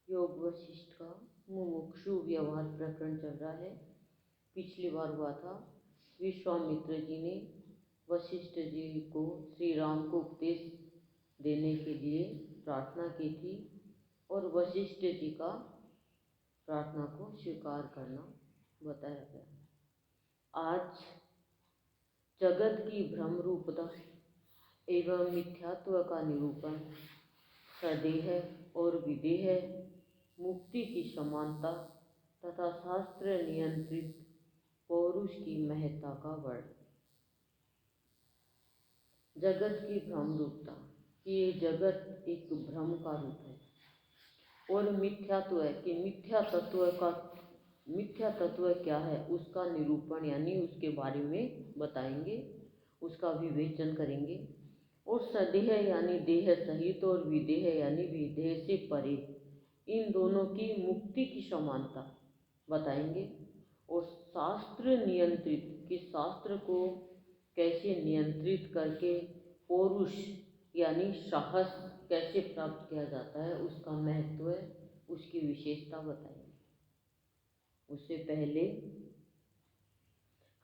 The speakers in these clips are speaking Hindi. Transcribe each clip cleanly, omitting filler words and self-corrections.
योग वशिष्ठ का मुमुक्षु व्यवहार प्रकरण चल रहा है। पिछली बार हुआ था विश्वामित्र जी ने वशिष्ठ जी को श्री राम को उपदेश देने के लिए प्रार्थना की थी और वशिष्ठ जी का प्रार्थना को स्वीकार करना बताया गया। आज जगत की भ्रम रूपता एवं मिथ्यात्व का निरूपण, सदेह और विदेह, मुक्ति की समानता तथा शास्त्र नियंत्रित पौरुष की महत्ता का वर्णन। जगत की भ्रम रूपता, ये जगत एक भ्रम का रूप है और मिथ्यात्व है कि मिथ्या तत्व क्या है उसका निरूपण यानी उसके बारे में बताएंगे, उसका विवेचन करेंगे। और सदेह यानी देह सहित और विदेह यानी विदेह से परे, इन दोनों की मुक्ति की समानता बताएंगे। और शास्त्र नियंत्रित कि शास्त्र को कैसे नियंत्रित करके पौरुष यानी साहस कैसे प्राप्त किया जाता है, उसका महत्व, उसकी विशेषता बताएंगे। उससे पहले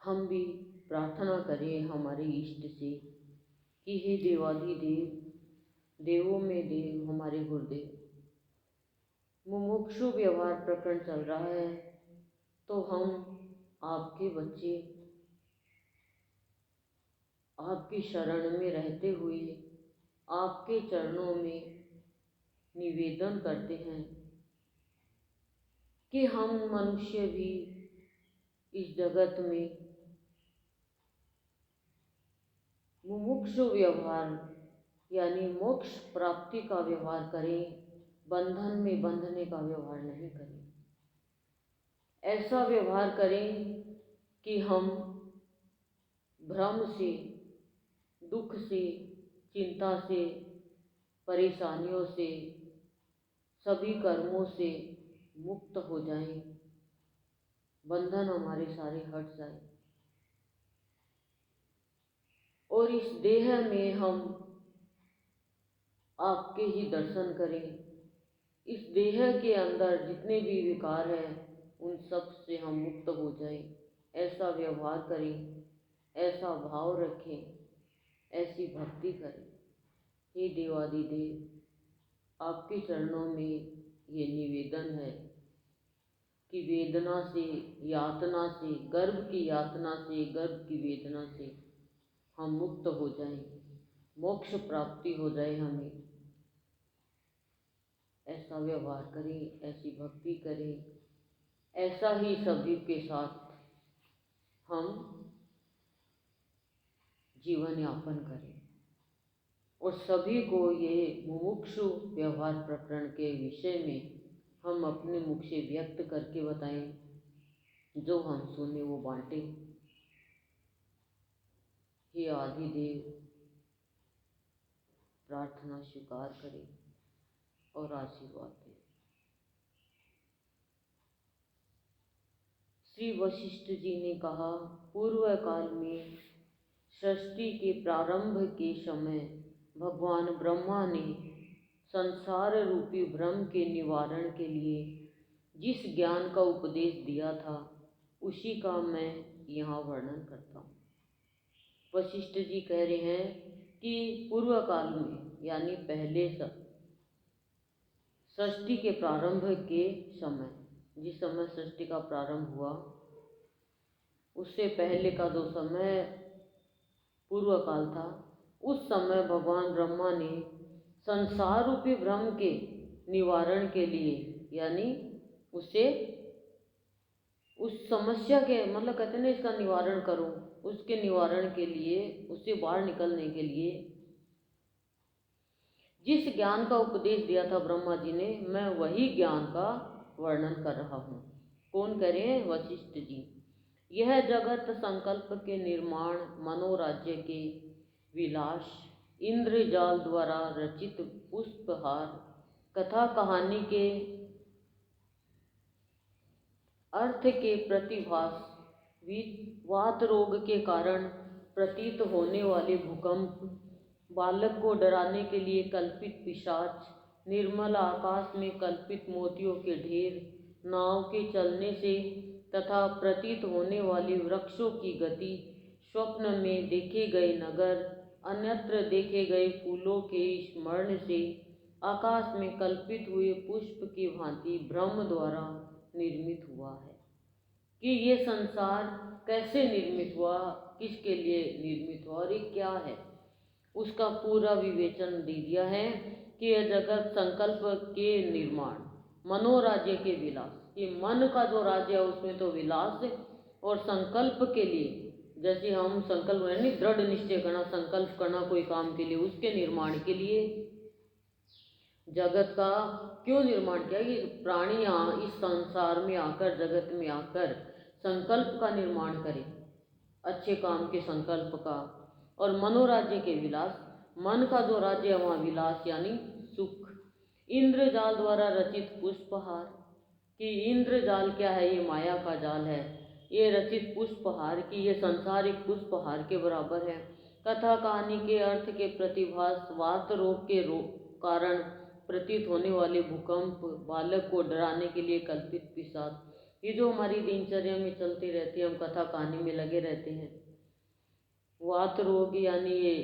हम भी प्रार्थना करें हमारे इष्ट से कि हे देवाधिदेव, देवों में देव, हमारे गुरुदेव, मुमुक्षु व्यवहार प्रकरण चल रहा है तो हम आपके बच्चे आपकी शरण में रहते हुए आपके चरणों में निवेदन करते हैं कि हम मनुष्य भी इस जगत में मुमुक्षु व्यवहार यानी मोक्ष प्राप्ति का व्यवहार करें, बंधन में बंधने का व्यवहार नहीं करें। ऐसा व्यवहार करें कि हम भ्रम से, दुख से, चिंता से, परेशानियों से, सभी कर्मों से मुक्त हो जाएं, बंधन हमारे सारे हट जाए और इस देह में हम आपके ही दर्शन करें। इस देह के अंदर जितने भी विकार हैं उन सब से हम मुक्त हो जाएं। ऐसा व्यवहार करें, ऐसा भाव रखें, ऐसी भक्ति करें। हे देवाधिदेव, आपके चरणों में ये निवेदन है कि वेदना से, यातना से, गर्भ की यातना से, गर्भ की वेदना से हम मुक्त हो जाएं, मोक्ष प्राप्ति हो जाए हमें। ऐसा व्यवहार करें, ऐसी भक्ति करें, ऐसा ही सभी के साथ हम जीवन यापन करें और सभी को ये मुमुक्षु व्यवहार प्रकरण के विषय में हम अपने मुख से व्यक्त करके बताएं, जो हम सुने वो बांटें। हे आदिदेव, प्रार्थना स्वीकार करें और आशीर्वाद दें। श्री वशिष्ठ जी ने कहा, पूर्व काल में सृष्टि के प्रारंभ के समय भगवान ब्रह्मा ने संसार रूपी भ्रम के निवारण के लिए जिस ज्ञान का उपदेश दिया था उसी का मैं यहाँ वर्णन करता हूँ। वशिष्ठ जी कह रहे हैं कि पूर्व काल में यानी पहले सृष्टि के प्रारंभ के समय, जिस समय सृष्टि का प्रारंभ हुआ उससे पहले का जो समय पूर्व काल था, उस समय भगवान ब्रह्मा ने संसार रूपी भ्रम के निवारण के लिए यानी उसे उस समस्या के मतलब कहते हैं ना इसका निवारण करो, उसके निवारण के लिए, उससे बाहर निकलने के लिए जिस ज्ञान का उपदेश दिया था ब्रह्मा जी ने, मैं वही ज्ञान का वर्णन कर रहा हूँ। कौन कह रहे हैं? वशिष्ठ जी। यह जगत संकल्प के निर्माण, मनोराज्य के विलास, इंद्रजाल द्वारा रचित पुष्पहार, कथा कहानी के अर्थ के प्रतिभास, वात रोग के कारण प्रतीत होने वाले भूकंप, बालक को डराने के लिए कल्पित पिशाच, निर्मल आकाश में कल्पित मोतियों के ढेर, नाव के चलने से तथा प्रतीत होने वाली वृक्षों की गति, स्वप्न में देखे गए नगर, अन्यत्र देखे गए फूलों के स्मरण से, आकाश में कल्पित हुए पुष्प की भांति ब्रह्म द्वारा निर्मित हुआ है। कि ये संसार कैसे निर्मित हुआ, किसके लिए निर्मित हुआ और ये क्या है, उसका पूरा विवेचन दे दिया है कि यह जगत संकल्प के निर्माण, मनोराज्य के विलास, कि मन का जो राज्य है उसमें तो विलास, और संकल्प के लिए, जैसे हम संकल्प यानी दृढ़ निश्चय करना, संकल्प करना कोई काम के लिए, उसके निर्माण के लिए जगत का क्यों निर्माण किया कि प्राणी इस संसार में आकर, जगत में आकर संकल्प का निर्माण करें, अच्छे काम के संकल्प का, और मनोराज्य के विलास, मन का जो राज्य है वहाँ विलास यानी सुख। इंद्रजाल द्वारा रचित पुष्पहार, कि इंद्रजाल क्या है, ये माया का जाल है, ये रचित पुष्पहार की ये संसार एक पुष्पहार के बराबर है। कथा कहानी के अर्थ के प्रतिभास, वात रोग के कारण प्रतीत होने वाले भूकंप, बालक को डराने के लिए कल्पित पिशाच, ये जो हमारी दिनचर्या में चलती रहती है, हम कथा कहानी में लगे रहते हैं। वात रोग यानी ये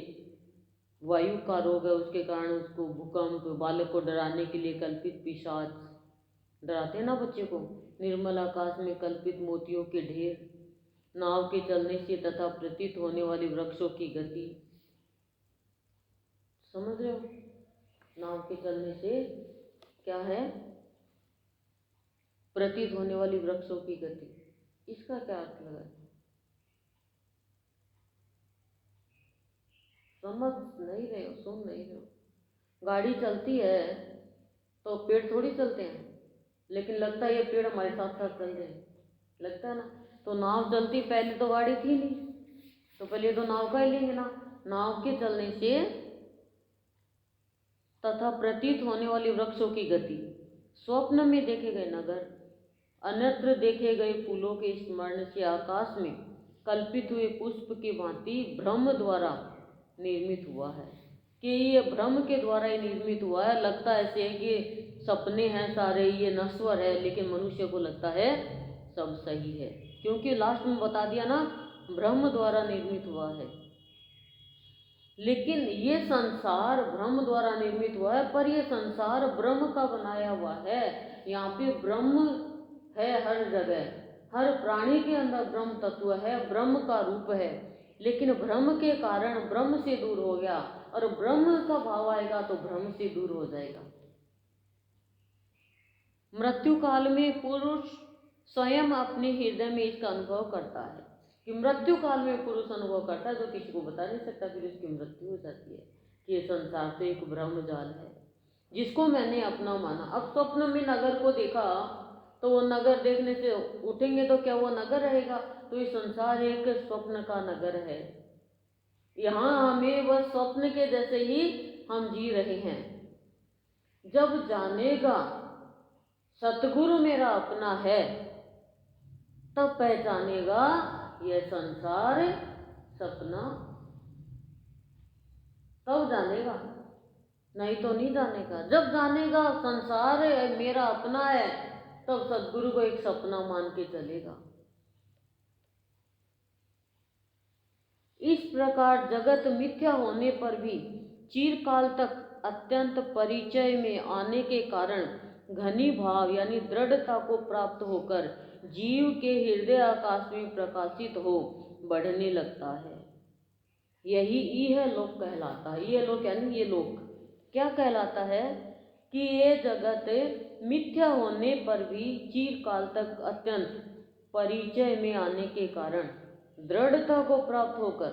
वायु का रोग है, उसके कारण उसको भूकंप, बालक को डराने के लिए कल्पित पिशाच, डराते ना बच्चे को। निर्मल आकाश में कल्पित मोतियों के ढेर, नाव के चलने से तथा प्रतीत होने वाली वृक्षों की गति, समझ रहे हो, नाव के चलने से क्या है, प्रतीत होने वाली वृक्षों की गति, इसका क्या अर्थ लगा, समझ नहीं रहे हो, सुन नहीं रहे हो। गाड़ी चलती है तो पेड़ थोड़ी चलते हैं, लेकिन लगता है ये पेड़ हमारे साथ साथ चल रहे हैं, लगता है ना। तो नाव चलती, पहले तो गाड़ी थी नहीं, तो पहले तो नाव का ही लेंगे ना। नाव के चलने से तथा प्रतीत होने वाली वृक्षों की गति, स्वप्न में देखे गए नगर, अन्यत्र देखे गए फूलों के स्मरण से, आकाश में कल्पित हुए पुष्प की भांति ब्रह्म द्वारा निर्मित हुआ है। कि ये ब्रह्म के द्वारा ही निर्मित हुआ है। लगता ऐसे है कि सपने हैं सारे, ये नश्वर है, लेकिन मनुष्य को लगता है सब सही है, क्योंकि लास्ट में बता दिया ना, ब्रह्म द्वारा निर्मित हुआ है। लेकिन ये संसार ब्रह्म द्वारा निर्मित हुआ है, पर ये संसार ब्रह्म का बनाया हुआ है। यहाँ पे ब्रह्म है हर जगह, हर प्राणी के अंदर ब्रह्म तत्व है, ब्रह्म का रूप है, लेकिन भ्रम के कारण ब्रह्म से दूर हो गया, और ब्रह्म का भाव आएगा तो भ्रम से दूर हो जाएगा। मृत्यु काल में पुरुष स्वयं अपने हृदय में इसका अनुभव करता है, कि मृत्यु काल में पुरुष अनुभव करता है, जो किसी को बता नहीं सकता, फिर उसकी मृत्यु हो जाती है। कि ये संसार तो एक ब्रह्म जाल है जिसको मैंने अपना माना। अब स्वप्न में नगर को देखा, तो वो नगर देखने से उठेंगे तो क्या वो नगर रहेगा, तो ये संसार एक स्वप्न का नगर है। यहाँ हमें वह स्वप्न के जैसे ही हम जी रहे हैं। जब जानेगा सतगुरु मेरा अपना है, तब पहचानेगा यह संसार सपना, तब जानेगा, नहीं तो नहीं जानेगा। जब जानेगा संसार मेरा अपना है, तब सतगुरु को एक सपना मान के चलेगा। इस प्रकार जगत मिथ्या होने पर भी चिरकाल तक अत्यंत परिचय में आने के कारण घनी भाव यानी दृढ़ता को प्राप्त होकर जीव के हृदय आकाश में प्रकाशित हो बढ़ने लगता है। यही इह लोक कहलाता है। यह लोक यानी ये लोक क्या कहलाता है, कि ये जगत मिथ्या होने पर भी चिरकाल तक अत्यंत परिचय में आने के कारण दृढ़ता को प्राप्त होकर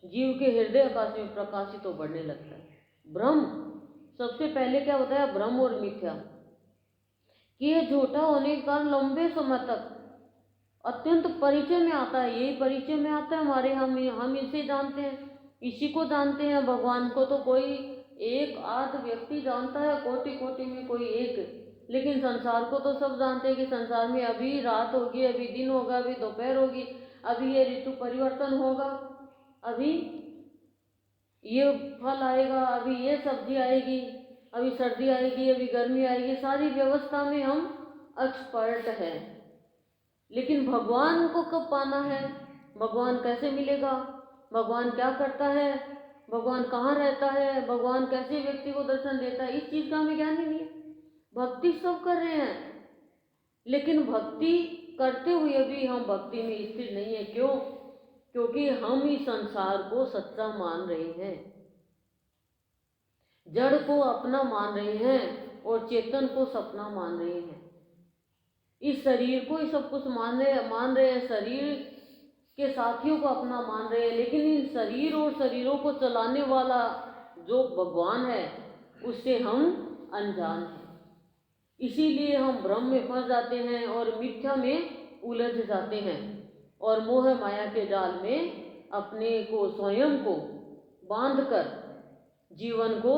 जीव के हृदय आकाश में प्रकाशित हो बढ़ने लगता है। ब्रह्म सबसे पहले क्या होता है, ब्रह्म और मिथ्या, कि यह झूठा होने के कारण लंबे समय तक अत्यंत परिचय में आता है। यही परिचय में आता है हमारे, हम इसे जानते हैं, इसी को जानते हैं। भगवान को तो कोई एक आध व्यक्ति जानता है, कोटि कोटि में कोई एक, लेकिन संसार को तो सब जानते हैं कि संसार में अभी रात होगी, अभी दिन होगा, अभी दोपहर होगी, अभी ये ऋतु परिवर्तन होगा, अभी ये फल आएगा, अभी ये सब्जी आएगी, अभी सर्दी आएगी, अभी गर्मी आएगी, सारी व्यवस्था में हम एक्सपर्ट हैं। लेकिन भगवान को कब पाना है, भगवान कैसे मिलेगा, भगवान क्या करता है, भगवान कहाँ रहता है, भगवान कैसे व्यक्ति को दर्शन देता है, इस चीज़ का हमें ज्ञान ही नहीं है। भक्ति सब कर रहे हैं, लेकिन भक्ति करते हुए भी हम भक्ति में स्थिर नहीं है। क्यों? क्योंकि हम इस संसार को सच्चा मान रहे हैं, जड़ को अपना मान रहे हैं और चेतन को सपना मान रहे हैं। इस शरीर को ही सब कुछ मान रहे हैं, शरीर के साथियों को अपना मान रहे हैं, लेकिन इन शरीर और शरीरों को चलाने वाला जो भगवान है उससे हम अनजान हैं। इसीलिए हम भ्रम में फंस जाते हैं और मिथ्या में उलझ जाते हैं और मोह माया के जाल में अपने को, स्वयं को बांधकर जीवन को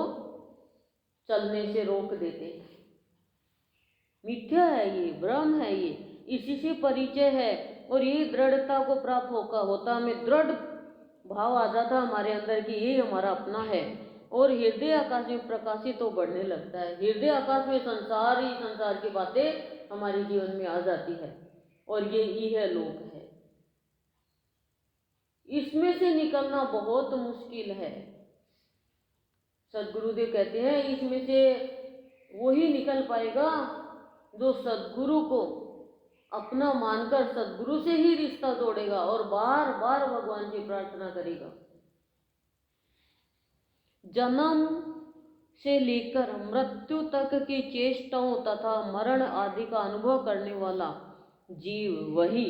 चलने से रोक देते हैं। मिथ्या है ये, भ्रम है ये, इसी से परिचय है। और ये दृढ़ता को प्राप्त होता हमें दृढ़ भाव आ जाता हमारे अंदर कि ये हमारा अपना है, और हृदय आकाश में प्रकाशित तो बढ़ने लगता है। हृदय आकाश में संसार ही संसार की बातें हमारे जीवन में आ जाती है, और ये इहलोक है। इसमें से निकलना बहुत मुश्किल है। सदगुरुदेव कहते हैं इसमें से वही निकल पाएगा जो सदगुरु को अपना मानकर सदगुरु से ही रिश्ता जोड़ेगा और बार बार भगवान से प्रार्थना करेगा। जन्म से लेकर मृत्यु तक की चेष्टाओं तथा मरण आदि का अनुभव करने वाला जीव वही,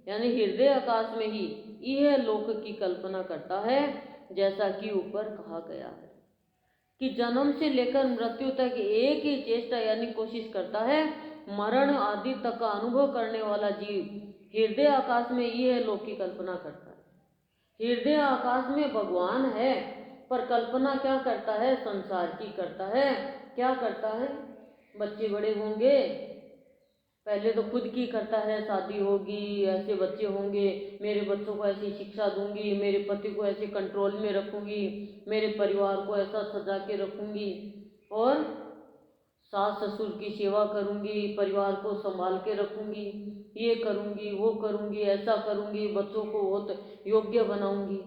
यानी हृदय आकाश में ही यह लोक की कल्पना करता है। जैसा कि ऊपर कहा गया है कि जन्म से लेकर मृत्यु तक एक ही चेष्टा यानी कोशिश करता है। मरण आदि तक का अनुभव करने वाला जीव हृदय आकाश में यह लोक की कल्पना करता है। हृदय आकाश में भगवान है, पर कल्पना क्या करता है? संसार की करता है। क्या करता है? बच्चे बड़े होंगे, पहले तो खुद की करता है, शादी होगी, ऐसे बच्चे होंगे, मेरे बच्चों को ऐसी शिक्षा दूंगी, मेरे पति को ऐसे कंट्रोल में रखूंगी, मेरे परिवार को ऐसा सजा के रखूंगी, और सास ससुर की सेवा करूंगी, परिवार को संभाल के रखूंगी, ये करूंगी, वो करूंगी, ऐसा करूंगी, बच्चों को बहुत योग्य बनाऊंगी।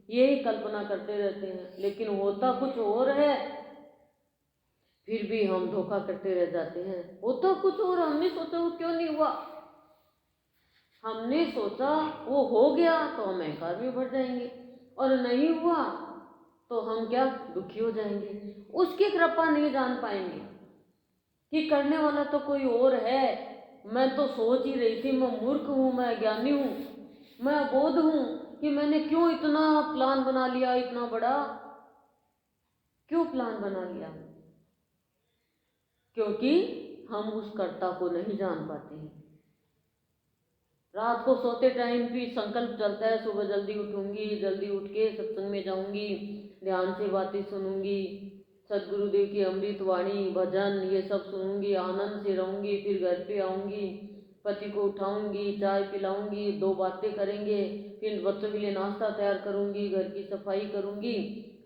यही कल्पना करते रहते हैं, लेकिन होता कुछ और है, फिर भी हम धोखा करते रह जाते हैं। होता कुछ और, हमने सोचा वो क्यों नहीं हुआ, हमने सोचा वो हो गया तो हम अहंकार में बढ़ जाएंगे, और नहीं हुआ तो हम क्या दुखी हो जाएंगे। उसकी कृपा नहीं जान पाएंगे कि करने वाला तो कोई और है। मैं तो सोच ही रही थी, मैं मूर्ख हूँ, मैं अज्ञानी हूँ, मैं अबोध हूँ कि मैंने क्यों इतना प्लान बना लिया, इतना बड़ा क्यों प्लान बना लिया। क्योंकि हम उस कर्ता को नहीं जान पाते हैं। रात को सोते टाइम भी संकल्प चलता है, सुबह जल्दी उठूंगी, जल्दी उठ के सत्संग में जाऊंगी, ध्यान से बातें सुनूंगी, सदगुरुदेव की अमृत वाणी, भजन ये सब सुनूंगी, आनंद से रहूंगी, फिर घर पे आऊंगी, पति को उठाऊंगी, चाय पिलाऊंगी, 2 बातें करेंगे, फिर बच्चों के लिए नाश्ता तैयार करूंगी, घर की सफाई करूंगी,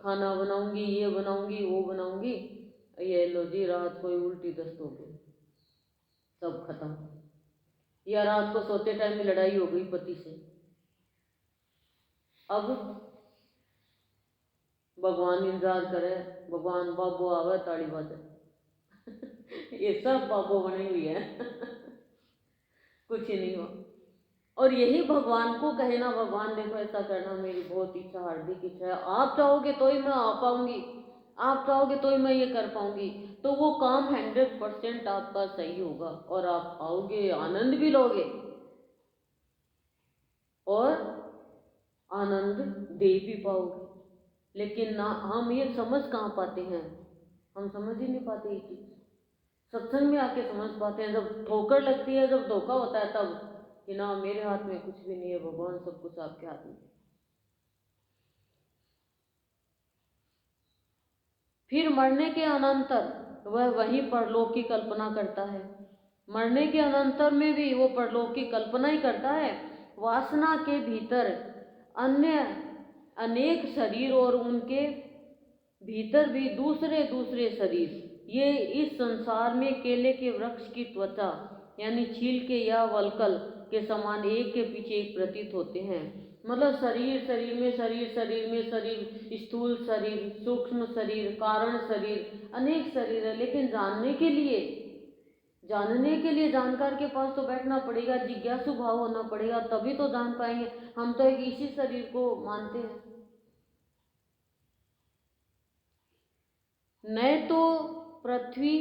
खाना बनाऊंगी, ये बनाऊंगी, वो बनाऊंगी। ये लो जी, रात को उल्टी दस्त हो गई, सब खत्म। या रात को सोते टाइम में लड़ाई हो गई पति से, अब भगवान इंतजार करे, भगवान बाबू आवे ताड़ी बाजे ये सब बाबू बने हुई है कुछ ही नहीं हुआ। और यही भगवान को कहना, भगवान देखो ऐसा करना, मेरी बहुत इच्छा, हार्दिक इच्छा है, आप चाहोगे तो ही मैं आ पाऊंगी, आप चाहोगे तो ही मैं ये कर पाऊंगी, तो वो काम 100% आपका सही होगा और आप आओगे, आनंद भी लोगे और आनंद दे भी पाओगे। लेकिन ना हम ये समझ कहाँ पाते हैं, हम समझ ही नहीं पाते ये चीज़। सत्संग में आके समझ पाते हैं, जब ठोकर लगती है, जब धोखा होता है, तब कि ना मेरे हाथ में कुछ भी नहीं है, भगवान सब कुछ आपके हाथ में। फिर मरने के अनंतर वह वही परलोक की कल्पना करता है। मरने के अनंतर में भी वो परलोक की कल्पना ही करता है। वासना के भीतर अन्य अनेक शरीर और उनके भीतर भी दूसरे दूसरे शरीर ये इस संसार में केले के वृक्ष की त्वचा यानी छिलके या वल्कल के समान एक के पीछे एक प्रतीत होते हैं। मतलब शरीर शरीर में शरीर, शरीर में शरीर, स्थूल शरीर, सूक्ष्म शरीर, कारण शरीर, अनेक शरीर है। लेकिन जानने के लिए जानकार के पास तो बैठना पड़ेगा, जिज्ञासु भाव होना पड़ेगा, तभी तो जान पाएंगे। हम तो एक इसी शरीर को मानते हैं। न तो पृथ्वी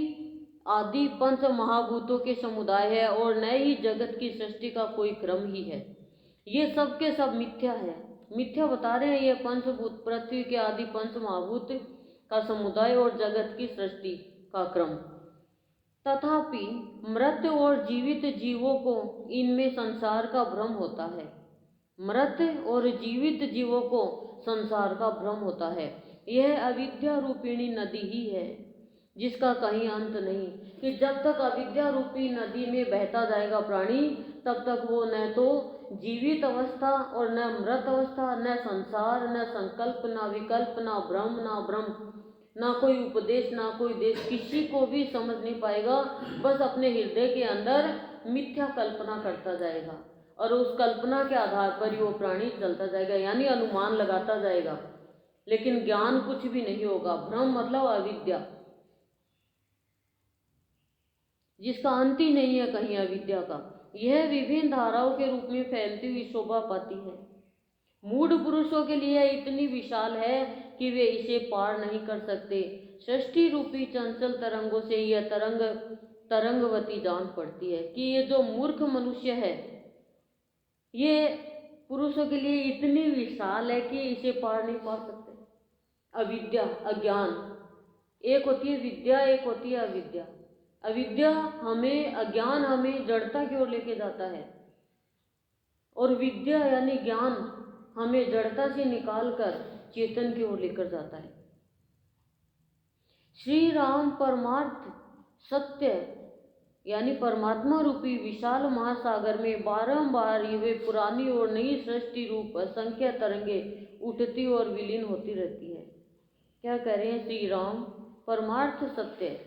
आदि पंच महाभूतों के समुदाय है और न ही जगत की सृष्टि का कोई क्रम ही है। ये सब के सब मिथ्या है, मिथ्या बता रहे हैं। ये पंचभूत, पृथ्वी के आदि पंच महाभूत का समुदाय और जगत की सृष्टि का क्रम। तथापि मृत और जीवित जीवों को इनमें संसार का भ्रम होता है। मृत और जीवित जीवों को संसार का भ्रम होता है। यह अविद्या रूपिणी नदी ही है जिसका कहीं अंत नहीं। कि जब तक अविद्या रूपी नदी में बहता जाएगा प्राणी, तब तक वो न तो जीवित अवस्था और न मृत अवस्था, न संसार, न संकल्प, न विकल्प, न भ्रम, ना कोई उपदेश, ना कोई देश, किसी को भी समझ नहीं पाएगा। बस अपने हृदय के अंदर मिथ्या कल्पना करता जाएगा और उस कल्पना के आधार पर ही वो प्राणी चलता जाएगा, यानी अनुमान लगाता जाएगा। लेकिन ज्ञान कुछ भी नहीं होगा। भ्रम मतलब अविद्या, जिसका अंत ही नहीं है कहीं अविद्या का। यह विभिन्न धाराओं के रूप में फैलती हुई शोभा पाती है। मूढ़ पुरुषों के लिए इतनी विशाल है कि वे इसे पार नहीं कर सकते। सृष्टि रूपी चंचल तरंगों से यह तरंगवती जान पड़ती है कि ये जो मूर्ख मनुष्य है, ये पुरुषों के लिए इतनी विशाल है कि इसे पार नहीं पा सकते। अविद्या, अज्ञान, एक होती है विद्या, एक होती है अविद्या। अविद्या हमें, अज्ञान हमें जड़ता की ओर लेके जाता है और विद्या यानी ज्ञान हमें जड़ता से निकालकर चेतन की ओर लेकर जाता है। श्री राम परमार्थ सत्य यानी परमात्मा रूपी विशाल महासागर में बारंबार ये पुरानी और नई सृष्टि रूप असंख्य तरंगे उठती और विलीन होती रहती है। क्या कह रहे हैं श्री राम? परमार्थ सत्य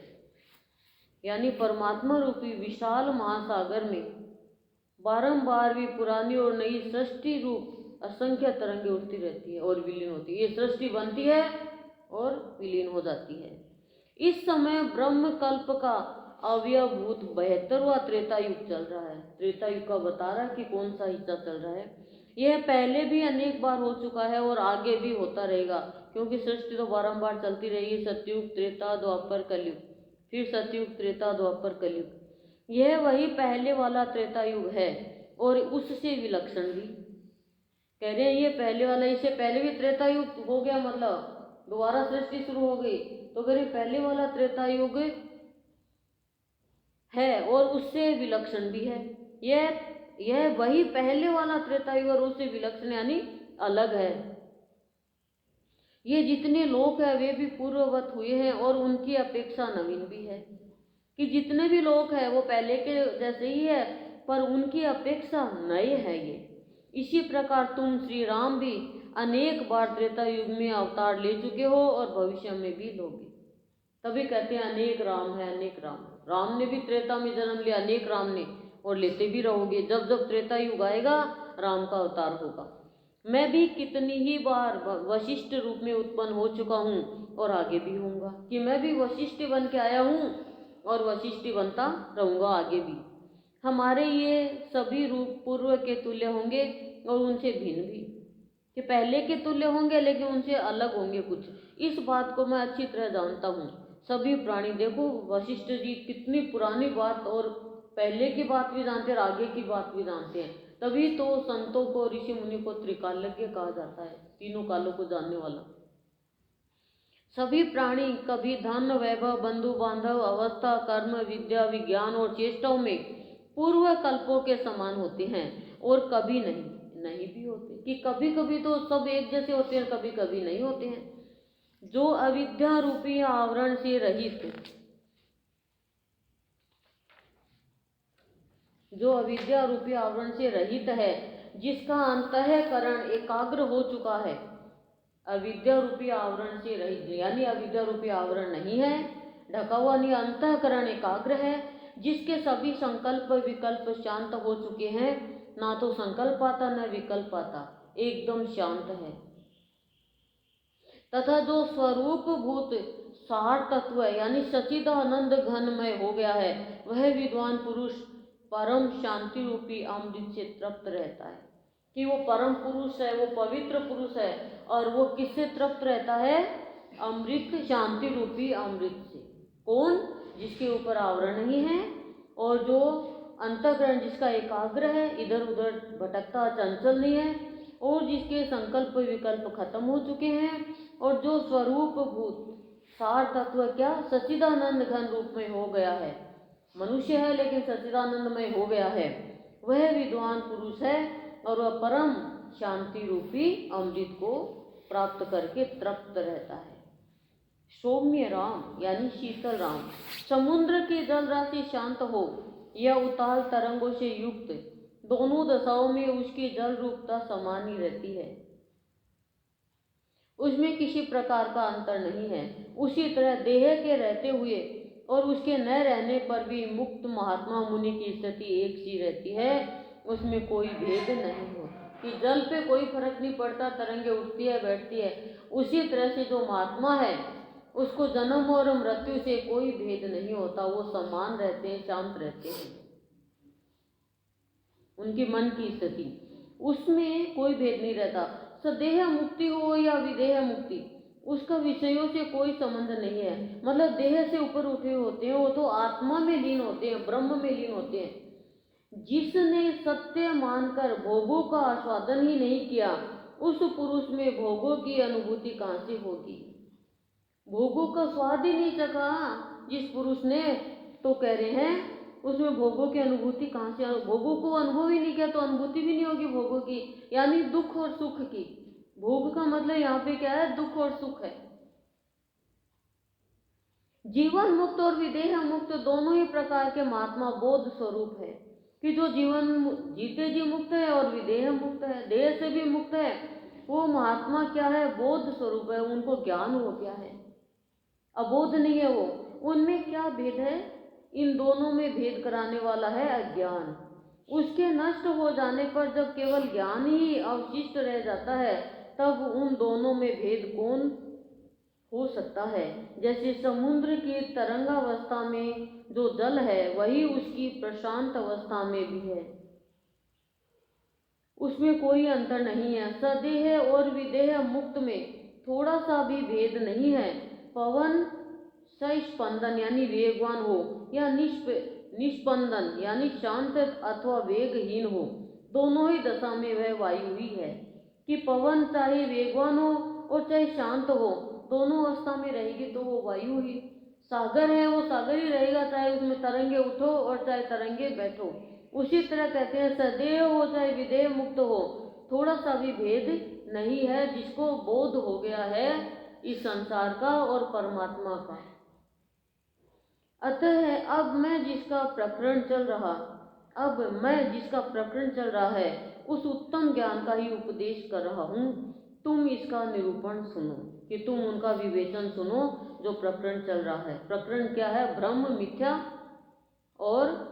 यानी परमात्मा रूपी विशाल महासागर में बारंबार भी पुरानी और नई सृष्टि रूप असंख्य तरंगे उठती रहती है और विलीन होती है। ये सृष्टि बनती है और विलीन हो जाती है। इस समय ब्रह्म कल्प का अव्यवभूत 72वां त्रेता युग चल रहा है। त्रेता युग का बता रहा है कि कौन सा हिस्सा चल रहा है। यह पहले भी अनेक बार हो चुका है और आगे भी होता रहेगा, क्योंकि सृष्टि तो बारंबार चलती रहेगी। सतयुग, त्रेता, द्वापर, कलयुग, फिर सतयुग, त्रेता, द्वापर, कलयुग। यह वही पहले वाला त्रेता युग है और उससे विलक्षण भी। कह रहे हैं ये पहले वाला, इससे पहले भी त्रेता युग हो गया, मतलब दोबारा सृष्टि शुरू हो गई। तो कह रहे पहले वाला त्रेता युग है और उससे विलक्षण भी है। यह वही पहले वाला त्रेता युग और उससे विलक्षण यानी अलग है। ये जितने लोक है वे भी पूर्ववत हुए हैं और उनकी अपेक्षा नवीन भी है। कि जितने भी लोक है वो पहले के जैसे ही है, पर उनकी अपेक्षा नए है ये। इसी प्रकार तुम श्री राम भी अनेक बार त्रेता युग में अवतार ले चुके हो और भविष्य में भी लोगे। तभी कहते हैं अनेक राम है, अनेक राम। राम ने भी त्रेता में जन्म लिया, अनेक राम ने, और लेते भी रहोगे। जब जब त्रेता युग आएगा राम का अवतार होगा। मैं भी कितनी ही बार वशिष्ठ रूप में उत्पन्न हो चुका हूँ और आगे भी होऊंगा। कि मैं भी वशिष्ठ बन के आया हूँ और वशिष्ठ बनता रहूँगा आगे भी। हमारे ये सभी रूप पूर्व के तुल्य होंगे और उनसे भिन्न भी। कि पहले के तुल्य होंगे लेकिन उनसे अलग होंगे कुछ। इस बात को मैं अच्छी तरह जानता हूँ। सभी प्राणी, देखो वशिष्ठ जी कितनी पुरानी बात और पहले की बात भी जानते हैं और आगे की बात भी जानते हैं। तभी तो संतों को, ऋषि मुनि को त्रिकालज्ञ कहा जाता है, तीनों कालों को जानने वाला। सभी प्राणी कभी धन, वैभव, बंधु बांधव, अवस्था, कर्म, विद्या, विज्ञान और चेष्टाओं में पूर्व कल्पों के समान होते हैं और कभी नहीं भी होते। कि कभी कभी तो सब एक जैसे होते हैं, कभी कभी नहीं होते हैं। जो अविद्या रूपी आवरण से रहित है, जिसका अंतःकरण एकाग्र हो चुका है। अविद्या रूपी आवरण से रहित यानी अविद्या रूपी आवरण नहीं है, ढका हुआ नहीं, अंतःकरण एकाग्र है, जिसके सभी संकल्प विकल्प शांत हो चुके हैं, ना तो संकल्प आता न विकल्प आता, एकदम शांत है। तथा जो स्वरूप भूत सार तत्व है यानी सच्चिदानंद घनमय हो गया है, वह विद्वान पुरुष परम शांति रूपी अमृत से तृप्त रहता है। कि वो परम पुरुष है, वो पवित्र पुरुष है, और वो किससे तृप्त रहता है? अमृत, शांति रूपी अमृत से। कौन? जिसके ऊपर आवरण नहीं है, और जो अंतःकरण जिसका एकाग्र है, इधर उधर भटकता चंचल नहीं है, और जिसके संकल्प विकल्प खत्म हो चुके हैं, और जो स्वरूप भूत सार तत्व क्या सच्चिदानंद घन रूप में हो गया है, मनुष्य है लेकिन सच्चिदानंदमय हो गया है, वह विद्वान पुरुष है, और वह परम शांति रूपी अमृत को प्राप्त करके तृप्त रहता है। सौम्य राम यानी शीतल राम, समुद्र की जल राशि शांत हो या उताल तरंगों से युक्त, दोनों दशाओं में उसकी जल रूपता समान ही रहती है, उसमें किसी प्रकार का अंतर नहीं है। उसी तरह देह के रहते हुए और उसके न रहने पर भी मुक्त महात्मा मुनि की स्थिति एक सी रहती है, उसमें कोई भेद नहीं हो कि जल पे कोई फर्क नहीं पड़ता, तरंगे उठती है बैठती है। उसी तरह से जो महात्मा है उसको जन्म और मृत्यु से कोई भेद नहीं होता, वो समान रहते हैं, शांत रहते हैं। उनकी मन की स्थिति उसमें कोई भेद नहीं रहता। सदेह मुक्ति हो या विदेह मुक्ति, उसका विषयों से कोई संबंध नहीं है। मतलब देह से ऊपर उठे होते हैं, वो तो आत्मा में लीन होते हैं, ब्रह्म में लीन होते हैं। जिसने सत्य मानकर भोगों का आस्वादन ही नहीं किया, उस पुरुष में भोगों की अनुभूति कहाँ से होगी? भोगों का स्वाद ही नहीं चखा जिस पुरुष ने, तो कह रहे हैं उसमें भोगों की अनुभूति कहाँ से? भोगों को अनुभव ही नहीं किया तो अनुभूति भी नहीं होगी भोगों की, यानी दुख और सुख की। भोग का मतलब यहाँ पे क्या है? दुख और सुख है। जीवन मुक्त और विदेह मुक्त दोनों ही प्रकार के महात्मा बोध स्वरूप है, कि जो जीवन जीते जी मुक्त है और विदेह मुक्त है, देह से भी मुक्त है, वो महात्मा क्या है? बोध स्वरूप है, उनको ज्ञान हो गया है, अबोध नहीं है वो। उनमें क्या भेद है? इन दोनों में भेद कराने वाला है अज्ञान। उसके नष्ट हो जाने पर जब केवल ज्ञान ही अवशिष्ट रह जाता है, तब उन दोनों में भेद कौन हो सकता है? जैसे समुद्र की तरंगावस्था में जो जल है, वही उसकी प्रशांत अवस्था में भी है, उसमें कोई अंतर नहीं है। सदेह और विदेह मुक्त में थोड़ा सा भी भेद नहीं है। पवन सस्पंदन यानी वेगवान हो या निष्पंदन यानी शांत अथवा वेगहीन हो, दोनों ही दशा में वह वायु ही है। कि पवन चाहे वेगवान हो और चाहे शांत हो, दोनों अवस्था में रहेगी तो वो वायु ही। सागर है, वो सागर ही रहेगा, चाहे उसमें तरंगे उठो और चाहे तरंगे बैठो। उसी तरह कहते हैं सदैव हो चाहे विदेह मुक्त हो, थोड़ा सा भी भेद नहीं है जिसको बोध हो गया है इस संसार का और परमात्मा का। अतः अब मैं जिसका प्रकरण चल रहा है उस उत्तम ज्ञान का ही उपदेश कर रहा हूँ। तुम इसका निरूपण सुनो, कि तुम उनका विवेचन सुनो जो प्रकरण चल रहा है। प्रकरण क्या है? ब्रह्म मिथ्या और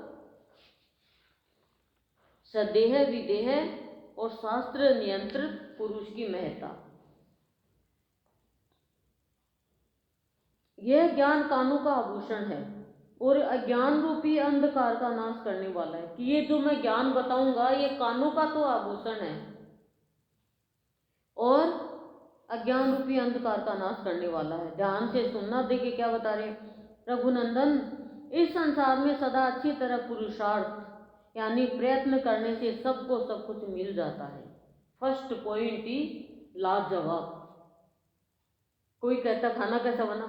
सदेह विदेह और शास्त्र नियंत्रित पुरुष की महत्ता। यह ज्ञान कानों का आभूषण है और अज्ञान रूपी अंधकार का नाश करने वाला है। कि ये जो मैं ज्ञान बताऊंगा ये कानों का तो आभूषण है और अज्ञान रूपी अंधकार का नाश करने वाला है। ध्यान से सुनना। देखिए क्या बता रहे हैं रघुनंदन, इस संसार में सदा अच्छी तरह पुरुषार्थ यानी प्रयत्न करने से सबको सब कुछ मिल जाता है। फर्स्ट पॉइंट ही लाजवाब। कोई कहता खाना कैसा बना?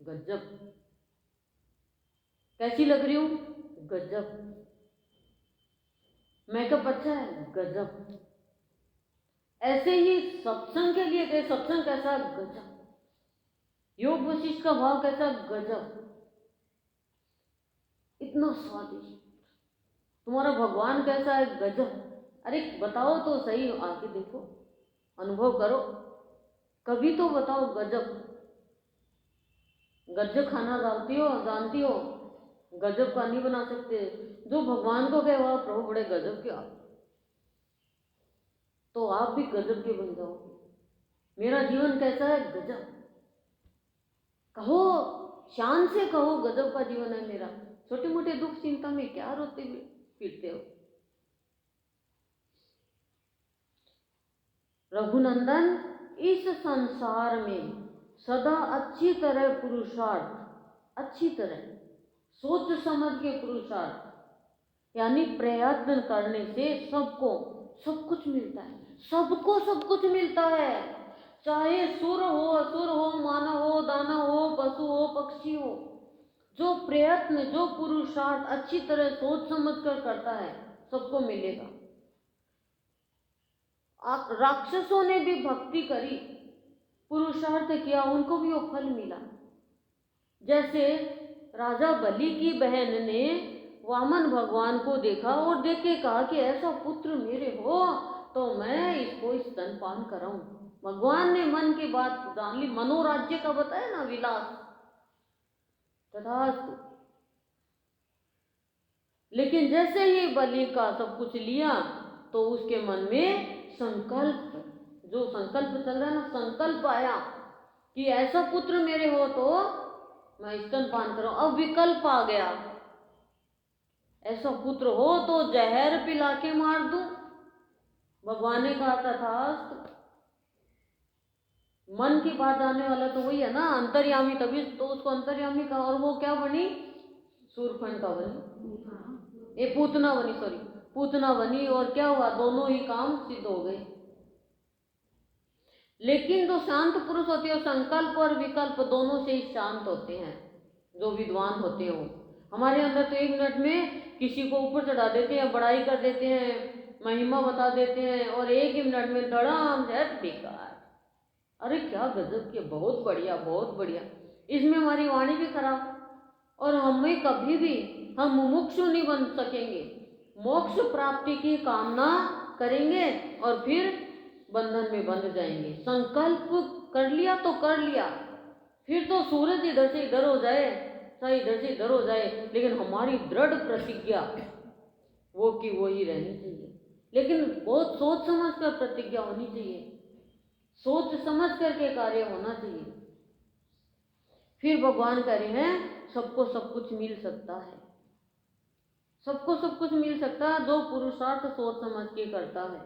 गजब। कैसी लग रही हूं? गजब। मेकअप अच्छा है? गजब। ऐसे ही सत्संग के लिए गए, सत्संग कैसा? गजब। योग वशिष्ठ का भाव कैसा? गजब। इतना स्वादिष्ट। तुम्हारा भगवान कैसा है? गजब। अरे बताओ तो सही, आके देखो, अनुभव करो, कभी तो बताओ। गजब। गज्जक खाना जानती हो? गजब का नहीं बना सकते। जो भगवान को कहे वाह प्रभु बड़े गजब के आप, तो आप भी गजब के बन जाओ। मेरा जीवन कैसा है? गजब। कहो, शान से कहो गजब का जीवन है मेरा। छोटे मोटे दुख चिंता में क्या रोते फिरते हो? रघुनंदन, इस संसार में सदा अच्छी तरह पुरुषार्थ, अच्छी तरह सोच समझ के पुरुषार्थ यानी प्रयत्न करने से सबको सब कुछ मिलता है। सबको सब कुछ मिलता है, चाहे सुर हो, असुर हो, मानव हो, दानव हो, पशु हो, पक्षी हो। जो प्रयत्न, जो पुरुषार्थ अच्छी तरह सोच समझ कर करता है सबको मिलेगा। राक्षसों ने भी भक्ति करी, पुरुषार्थ किया, उनको भी वो फल मिला। जैसे राजा बलि की बहन ने वामन भगवान को देखा और देख के कहा कि ऐसा पुत्र मेरे हो तो मैं इसको स्तनपान कराऊं। भगवान ने मन की बात जान ली, मनोराज्य का बताया ना विलास, तथास्तु। लेकिन जैसे ही बलि का सब कुछ लिया तो उसके मन में संकल्प, जो संकल्प चल रहा है ना, संकल्प आया कि ऐसा पुत्र मेरे हो तो मैं स्तनपान करूं। अब विकल्प आ गया, ऐसा पुत्र हो तो जहर पिला के मार दूं। भगवान ने कहा तथास्तु। मन की बात जानने वाला तो वही है ना, अंतर्यामी, तभी तो उसको अंतर्यामी कहा। और वो क्या बनी? सूरपणखा बनी, ये पूतना बनी, सॉरी पूतना बनी। और क्या हुआ? दोनों ही काम सिद्ध हो गए। लेकिन जो शांत पुरुष होते हैं संकल्प और विकल्प दोनों से ही शांत होते हैं। जो विद्वान होते हैं वो, हमारे अंदर तो 1 मिनट में किसी को ऊपर चढ़ा देते हैं, बड़ाई कर देते हैं, महिमा बता देते हैं, और 1 ही मिनट में धड़ाम है बेकार। अरे क्या गजब किया, बहुत बढ़िया बहुत बढ़िया। इसमें हमारी वाणी भी खराब, और हमें कभी भी हम मुमुक्षु नहीं बन सकेंगे। मोक्ष प्राप्ति की कामना करेंगे और फिर बंधन में बंध जाएंगे। संकल्प कर लिया तो कर लिया, फिर तो सूरज इधर से इधर हो जाए, चाहे इधर से इधर हो जाए, लेकिन हमारी दृढ़ प्रतिज्ञा वो की वो ही रहनी चाहिए। लेकिन बहुत सोच समझ कर प्रतिज्ञा होनी चाहिए, सोच समझ करके कार्य होना चाहिए। फिर भगवान कह रहे हैं सबको सब कुछ मिल सकता है, सबको सब कुछ मिल सकता है जो पुरुषार्थ सोच समझ के करता है।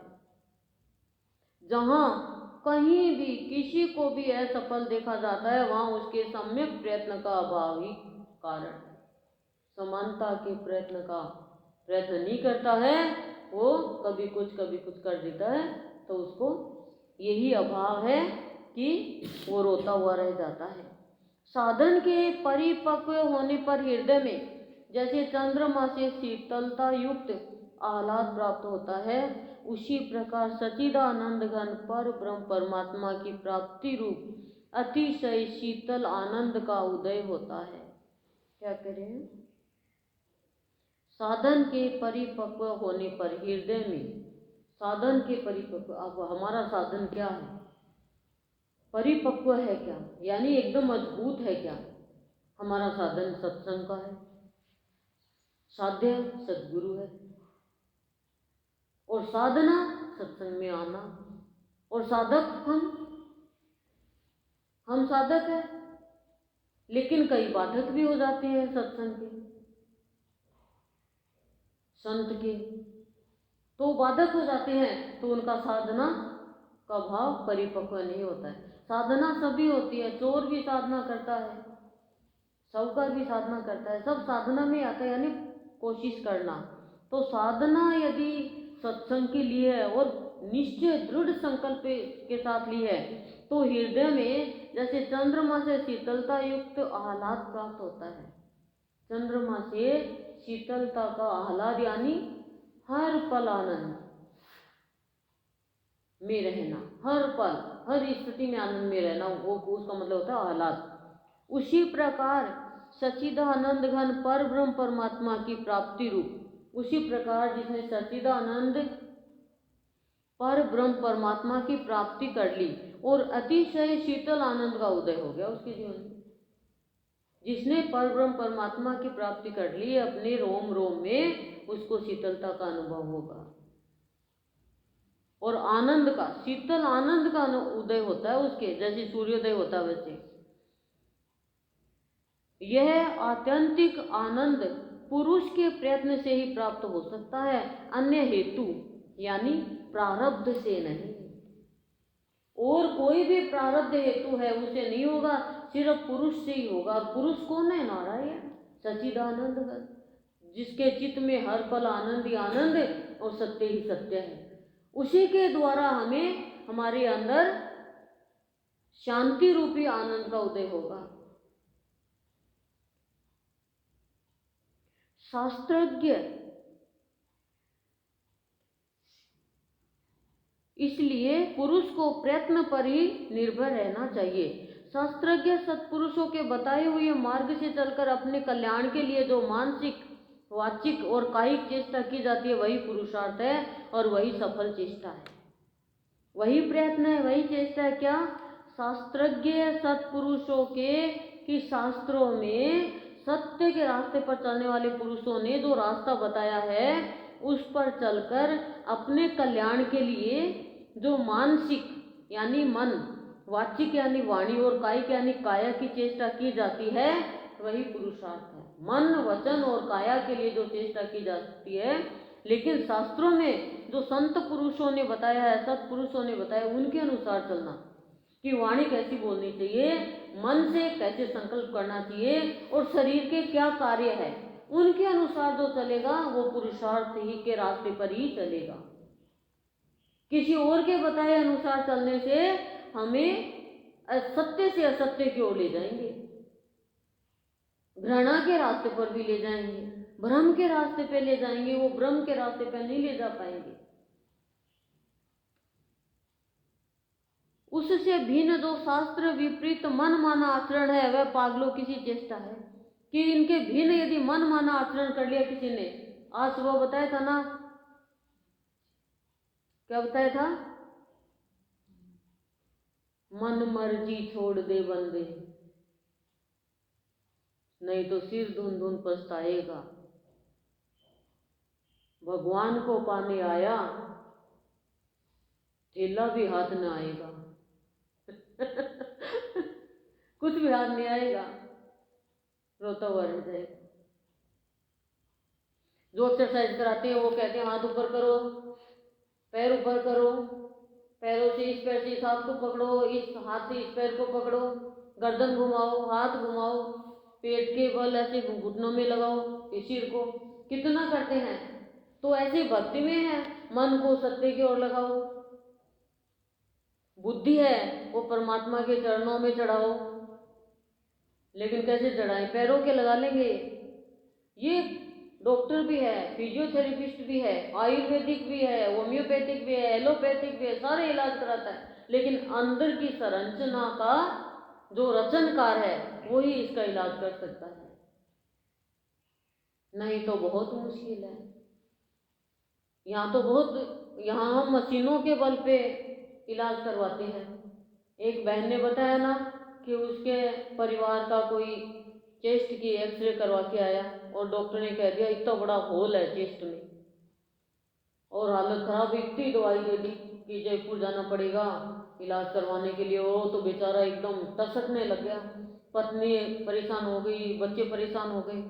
जहाँ कहीं भी किसी को भी असफल देखा जाता है वहाँ उसके सम्यक प्रयत्न का अभाव ही कारण है। समानता के प्रयत्न का प्रयत्न नहीं करता है, वो कभी कुछ कर देता है, तो उसको यही अभाव है कि वो रोता हुआ रह जाता है। साधन के परिपक्व होने पर हृदय में जैसे चंद्रमा से शीतलता युक्त आह्लाद प्राप्त होता है, उसी प्रकार सच्चिदानंद घन पर ब्रह्म परमात्मा की प्राप्ति रूप अतिशय शीतल आनंद का उदय होता है। क्या करें? साधन के परिपक्व होने पर हृदय में, साधन के परिपक्व, अब हमारा साधन क्या है? परिपक्व है क्या, यानी एकदम मजबूत है क्या? हमारा साधन सत्संग का है, साध्य सद्गुरु है, और साधना सत्संग में आना, और साधक हम साधक है, लेकिन कई बाधक भी हो जाते हैं सत्संग के, संत के, तो बाधक हो जाते हैं, तो उनका साधना का भाव परिपक्व नहीं होता है। साधना सभी होती है, चोर भी साधना करता है, साहूकार भी साधना करता है, सब साधना में आता है, यानी कोशिश करना। तो साधना यदि सत्संग के लिए है और निश्चय दृढ़ संकल्प के साथ ली है, तो हृदय में जैसे चंद्रमा से शीतलता युक्त आह्लाद प्राप्त होता है। चंद्रमा से शीतलता का आह्लाद यानी हर पल आनंद में रहना, हर पल हर स्थिति में आनंद में रहना, वो उसका मतलब होता है आह्लाद। उसी प्रकार सच्चिदानंद घन पर ब्रह्म परमात्मा की प्राप्ति रूप, उसी प्रकार जिसने सच्चिदानंद पर ब्रह्म परमात्मा की प्राप्ति कर ली और अतिशय शीतल आनंद का उदय हो गया उसके जीवन में, जिसने परब्रह्म परमात्मा की प्राप्ति कर ली अपने रोम रोम में, उसको शीतलता का अनुभव होगा और आनंद का, शीतल आनंद का उदय होता है उसके, जैसे सूर्योदय होता है वैसे। यह आत्यंतिक आनंद पुरुष के प्रयत्न से ही प्राप्त हो सकता है, अन्य हेतु यानी प्रारब्ध से नहीं। और कोई भी प्रारब्ध हेतु है उसे नहीं होगा, सिर्फ पुरुष से ही होगा। और पुरुष कौन है? नारायण सच्चिदानंद, जिसके चित्त में हर पल आनंद ही आनंद और सत्य ही सत्य है। उसी के द्वारा हमें हमारे अंदर शांति रूपी आनंद का उदय होगा। शास्त्रज्ञ इसलिए पुरुष को प्रयत्न पर ही निर्भर रहना चाहिए। शास्त्रज्ञ सत्पुरुषों के बताए हुए मार्ग से चलकर अपने कल्याण के लिए जो मानसिक, वाचिक और कायिक चेष्टा की जाती है वही पुरुषार्थ है और वही सफल चेष्टा है, वही प्रयत्न है, वही चेष्टा है। क्या? शास्त्रज्ञ सत्पुरुषों के कि शास्त्रों में सत्य के रास्ते पर चलने वाले पुरुषों ने जो रास्ता बताया है उस पर चलकर अपने कल्याण के लिए जो मानसिक यानी मन, वाचिक यानी वाणी और कायिक यानी काया की चेष्टा की जाती है वही पुरुषार्थ है। मन, वचन और काया के लिए जो चेष्टा की जाती है, लेकिन शास्त्रों में जो संत पुरुषों ने बताया है, सत्पुरुषों ने बताया, उनके अनुसार चलना कि वाणी कैसी बोलनी चाहिए, मन से कैसे संकल्प करना चाहिए और शरीर के क्या कार्य है, उनके अनुसार जो चलेगा वो पुरुषार्थ ही के रास्ते पर ही चलेगा। किसी और के बताए अनुसार चलने से हमें सत्य से असत्य की ओर ले जाएंगे, घृणा के रास्ते पर भी ले जाएंगे, भ्रम के रास्ते पे ले जाएंगे, वो ब्रह्म के रास्ते पे नहीं ले जा पाएंगे। उससे भिन्न जो शास्त्र विपरीत मन माना आचरण है वह पागलों की सी चेष्टा है। कि इनके भिन्न यदि मन माना आचरण कर लिया किसी ने, आज सुबह बताया था ना, क्या बताया था? मन मर्जी छोड़ दे बंदे, नहीं तो सिर धुन धुन पछताएगा। भगवान को पाने आया ठेला भी हाथ न आएगा कुछ भी हाथ नहीं आएगा, रोता हुआ रह जाएगा। जो एक्सरसाइज कराते हैं वो कहते हैं हाथ ऊपर करो, पैर ऊपर करो, पैरों से इस पैर से इस हाथ को पकड़ो, इस हाथ से इस पैर को पकड़ो, गर्दन घुमाओ, हाथ घुमाओ, पेट के बल ऐसे घुटनों में लगाओ, सिर को, कितना करते हैं। तो ऐसे भक्ति में है, मन को सत्य की ओर लगाओ, बुद्धि है वो परमात्मा के चरणों में चढ़ाओ। लेकिन कैसे चढ़ाएं? पैरों के लगा लेंगे। ये डॉक्टर भी है, फिजियोथेरेपिस्ट भी है, आयुर्वेदिक भी है, होम्योपैथिक भी है, एलोपैथिक भी है, सारे इलाज कराता है, लेकिन अंदर की संरचना का जो रचनकार है वही इसका इलाज कर सकता है, नहीं तो बहुत मुश्किल है। यहाँ हम मशीनों के बल पे इलाज करवाते हैं। एक बहन ने बताया ना कि उसके परिवार का कोई चेस्ट की एक्सरे करवा के आया और डॉक्टर ने कह दिया इतना बड़ा होल है चेस्ट में, और हालत खराब, इतनी दवाई दे दी कि जयपुर जाना पड़ेगा इलाज करवाने के लिए। वो तो बेचारा एकदम टसकने लग गया, पत्नी परेशान हो गई, बच्चे परेशान हो गए।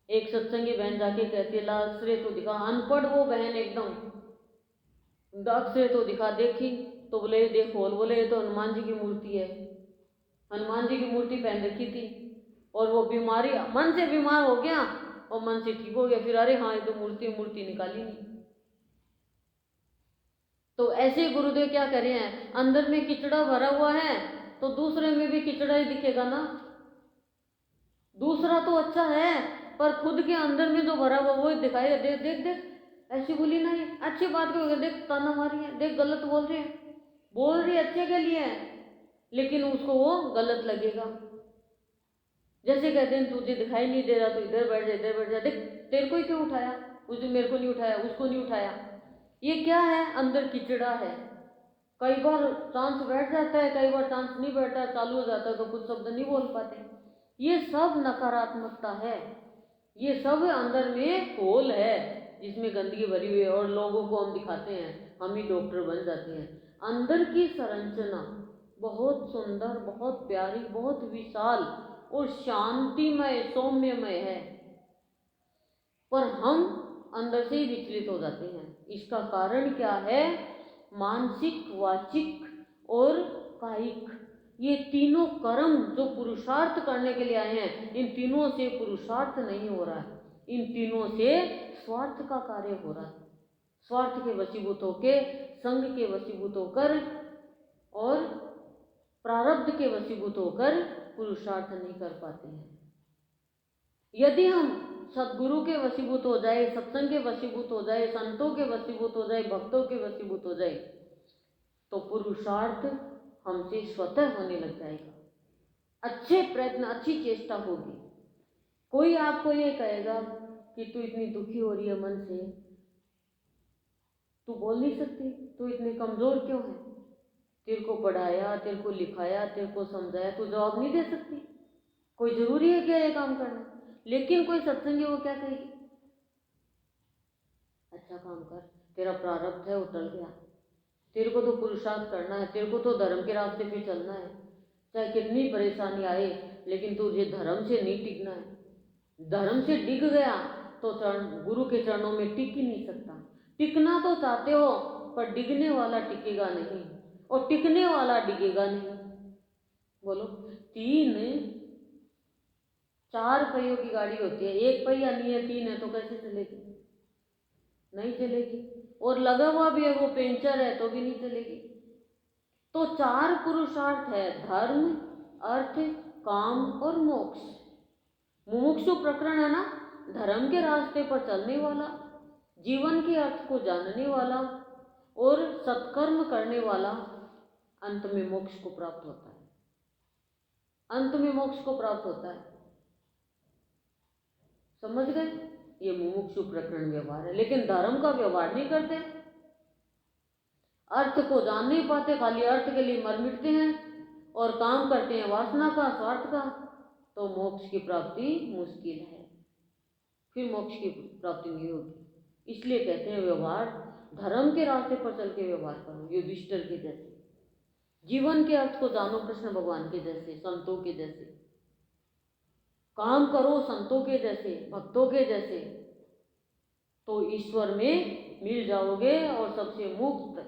एक सत्संगी बहन जाके कहती है ला एक्सरे तो दिखा, अनपढ़ वो बहन एकदम, एक्सरे तो दिखा, देखी तो बोले देख होल, बोले ये तो हनुमान जी की मूर्ति है। हनुमान जी की मूर्ति पहन रखी थी और वो बीमारी, मन से बीमार हो गया और मन से ठीक हो गया, फिर अरे हाँ ये तो मूर्ति निकाली नहीं। तो ऐसे गुरुदेव क्या करे हैं, अंदर में किचड़ा भरा हुआ है तो दूसरे में भी किचड़ा ही दिखेगा ना। दूसरा तो अच्छा है पर खुद के अंदर में जो भरा हुआ वो दिखाएगा, देख देख देख ऐसी बोली ना, ये अच्छी बात क्यों, देख ताना मारी है, देख गलत बोल रही है अच्छे के लिए है, लेकिन उसको वो गलत लगेगा। जैसे कहते हैं तुझे दिखाई नहीं दे रहा तो इधर बैठ जा, इधर बैठ जा, देख तेरे को ही क्यों उठाया, उस दिन मेरे को नहीं उठाया, उसको नहीं उठाया। ये क्या है? अंदर किचड़ा है। कई बार चांस बैठ जाता है, कई बार चांस नहीं बैठता, चालू हो जाता है तो कुछ शब्द नहीं बोल पाते। ये सब नकारात्मकता है, ये सब अंदर में खोल है जिसमें गंदगी भरी हुई है। और लोगों को हम दिखाते हैं, हम ही डॉक्टर बन जाते हैं। अंदर की संरचना बहुत सुंदर, बहुत प्यारी, बहुत विशाल और शांतिमय, सौम्यमय है, पर हम अंदर से ही विचलित हो जाते हैं। इसका कारण क्या है? मानसिक, वाचिक और कायिक, ये तीनों कर्म जो पुरुषार्थ करने के लिए आए हैं, इन तीनों से पुरुषार्थ नहीं हो रहा है, इन तीनों से स्वार्थ का कार्य हो रहा है। स्वार्थ के वशीभूत होके, संग के वशीभूत होकर और प्रारब्ध के वशीभूत होकर पुरुषार्थ नहीं कर पाते हैं। यदि हम सद्गुरु के वशीभूत हो जाए, सत्संग के वशीभूत हो जाए, संतों के वशीभूत हो जाए, भक्तों के वशीभूत हो जाए, तो पुरुषार्थ हमसे स्वतः होने लग जाएगा। अच्छे प्रयत्न, अच्छी चेष्टा होगी। कोई आपको ये कहेगा कि तू इतनी दुखी हो रही है मन से, तू बोल नहीं सकती, तू इतनी कमजोर क्यों है? तेरे को पढ़ाया, तेरे को लिखाया, तेरे को समझाया, तू जवाब नहीं दे सकती? कोई जरूरी है क्या ये काम करना? लेकिन कोई सत्संगी वो क्या कहेगी? अच्छा काम कर, तेरा प्रारब्ध है वो टल गया, तेरे को तो पुरुषार्थ करना है, तेरे को तो धर्म के रास्ते पे चलना है, चाहे कितनी परेशानी आए, लेकिन तुझे धर्म से नहीं टिकना है। धर्म से डिग गया तो गुरु के चरणों में टिक ही नहीं सकता। टिकना तो चाहते हो, पर डिगने वाला टिकेगा नहीं और टिकने वाला डिगेगा नहीं। बोलो, 4 पहियों की गाड़ी होती है, 1 पहिया नहीं है, 3 है, तो कैसे चलेगी? नहीं चलेगी। और लगा हुआ भी है, वो पेंचर है, तो भी नहीं चलेगी। तो 4 पुरुषार्थ है, धर्म, अर्थ, काम और मोक्ष। मुमुक्षु प्रकरण है ना, धर्म के रास्ते पर चलने वाला, जीवन के अर्थ को जानने वाला और सत्कर्म करने वाला अंत में मोक्ष को प्राप्त होता है। अंत में मोक्ष को प्राप्त होता है। समझ गए? ये मुमुक्षु प्रकरण व्यवहार है। लेकिन धर्म का व्यवहार नहीं करते, अर्थ को जान नहीं पाते, खाली अर्थ के लिए मर मिटते हैं और काम करते हैं वासना का, स्वार्थ का, तो मोक्ष की प्राप्ति मुश्किल है। फिर मोक्ष की प्राप्ति नहीं होगी। इसलिए कहते हैं व्यवहार धर्म के रास्ते पर चल के व्यवहार करो, युधिष्ठिर के जैसे। जीवन के अर्थ को जानो, कृष्ण भगवान के जैसे, संतों के जैसे। काम करो संतों के जैसे, भक्तों के जैसे, तो ईश्वर में मिल जाओगे और सबसे मुक्त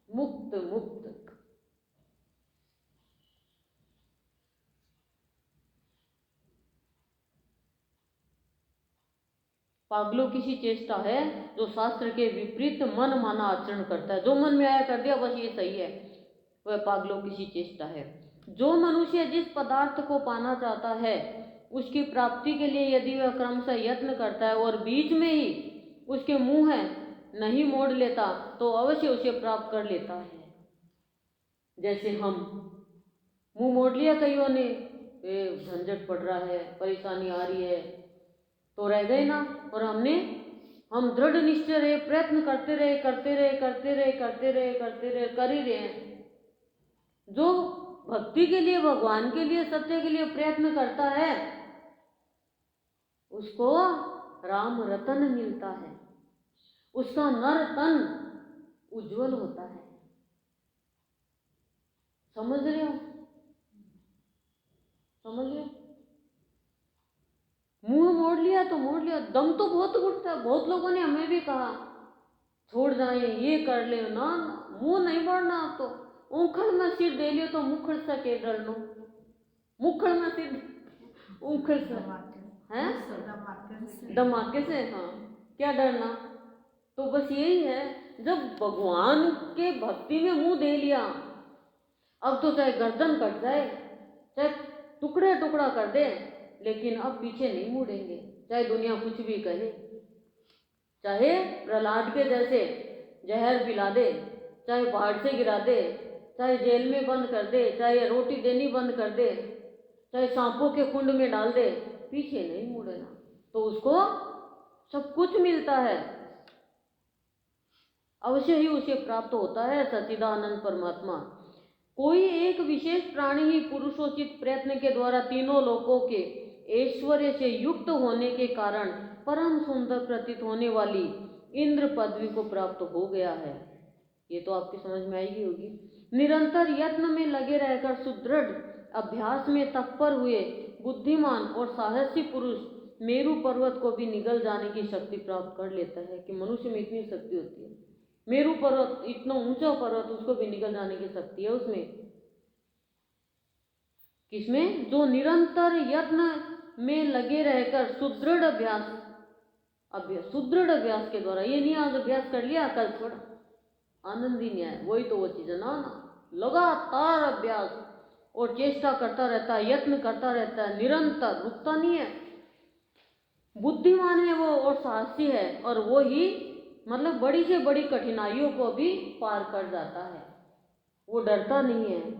मुक्त मुक्त। पागलों की सी चेष्टा है जो शास्त्र के विपरीत मन माना आचरण करता है। जो मन में आया कर दिया, बस ये सही है, वह पागलों की सी चेष्टा है। जो मनुष्य जिस पदार्थ को पाना चाहता है उसकी प्राप्ति के लिए यदि वह क्रमशः यत्न करता है और बीच में ही उसके मुंह है नहीं मोड़ लेता, तो अवश्य उसे प्राप्त कर लेता है। जैसे हम मुंह मोड़ लिया कईयों ने, झंझट पड़ रहा है, परेशानी आ रही है, तो रह गए ना। और हम दृढ़ निश्चय रहे, प्रयत्न करते रहे करते रहे करते रहे करते रहे करते रहे, कर ही रहे हैं। जो भक्ति के लिए, भगवान के लिए, सत्य के लिए प्रयत्न करता है उसको राम रतन मिलता है, उसका नर तन उज्जवल होता है। समझ रहे हो? समझ रहे हो? मुंह मोड़ लिया तो मोड़ लिया, दम तो बहुत घुटता है। बहुत लोगों ने हमें भी कहा छोड़ जाए, ये कर ले ना, मुंह नहीं मोड़ना। तो उखड़ में सिर दे लियो तो मुखड़ से के डर लो, मुखड़ में सिर उखड़ से है, धमाके से। हाँ, क्या डरना? तो बस यही है, जब भगवान के भक्ति में मुंह दे लिया, अब तो चाहे गर्दन कट जाए, चाहे टुकड़े टुकड़ा कर दे, लेकिन अब पीछे नहीं मुड़ेंगे, चाहे दुनिया कुछ भी कहे। चाहे प्रहलाद के जैसे जहर पिला दे, चाहे पहाड़ से गिरा दे, चाहे जेल में बंद कर दे, चाहे रोटी देनी बंद कर दे, चाहे सांपों के कुंड में डाल दे, पीछे नहीं मुड़ेगा। तो उसको सब कुछ मिलता है, अवश्य ही उसे प्राप्त होता है सच्चिदानंद परमात्मा। कोई एक विशेष प्राणी ही पुरुषोचित प्रयत्न के द्वारा तीनों लोकों के ऐश्वर्य से युक्त होने के कारण परम सुंदर प्रतीत होने वाली इंद्र पदवी को प्राप्त हो गया है। ये तो आपकी समझ में आएगी होगी। निरंतर यत्न में लगे रहकर सुदृढ़ अभ्यास में तत्पर हुए बुद्धिमान और साहसी पुरुष मेरु पर्वत को भी निगल जाने की शक्ति प्राप्त कर लेता है। कि मनुष्य में इतनी शक्ति होती है, मेरु पर्वत इतना ऊंचा पर्वत उसको भी निगल जाने की शक्ति है उसमें। किसमें? जो निरंतर यत्न में लगे रहकर सुदृढ़ अभ्यास के द्वारा, ये नहीं आज अभ्यास कर लिया कल छोड़ा, आनंद ही नहीं आया, वही तो वो चीज है ना। लगातार अभ्यास और चेष्टा करता रहता है, यत्न करता रहता है, निरंतर रुकता नहीं है। बुद्धिमान है वो और साहसी है, और वो ही मतलब बड़ी से बड़ी कठिनाइयों को भी पार कर जाता है, वो डरता नहीं है।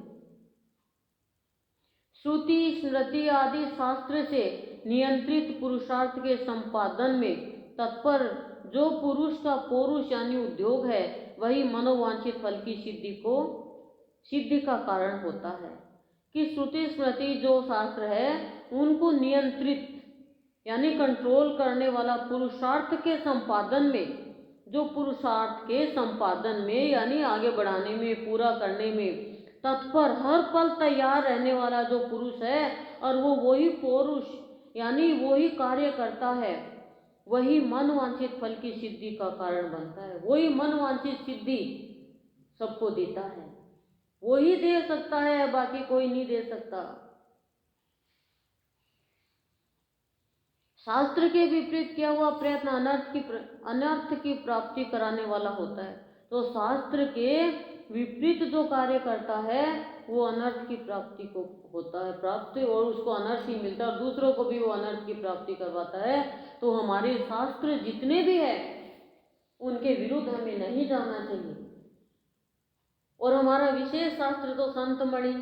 श्रुति स्मृति आदि शास्त्र से नियंत्रित पुरुषार्थ के संपादन में तत्पर जो पुरुष का पौरुष यानी उद्योग है, वही मनोवांछित फल की सिद्धि का कारण होता है। कि श्रुति स्मृति जो शास्त्र है उनको नियंत्रित यानी कंट्रोल करने वाला पुरुषार्थ के संपादन में, जो पुरुषार्थ के संपादन में यानी आगे बढ़ाने में, पूरा करने में तत्पर हर पल तैयार रहने वाला जो पुरुष है, और वो वही पौरुष यानी वही कार्य करता है, वही मनवांछित फल की सिद्धि का कारण बनता है। वही मनवांछित सिद्धि सबको देता है, वही दे सकता है, बाकी कोई नहीं दे सकता। शास्त्र के विपरीत किया हुआ प्रयत्न अनर्थ की प्राप्ति कराने वाला होता है। तो शास्त्र के विपरीत जो कार्य करता है वो अनर्थ की प्राप्ति को होता है प्राप्ति, और उसको अनर्थ ही मिलता है, और दूसरों को भी वो अनर्थ की प्राप्ति करवाता है। तो हमारे शास्त्र जितने भी है उनके विरुद्ध हमें नहीं जाना चाहिए। और हमारा विशेष शास्त्र तो संत मणि,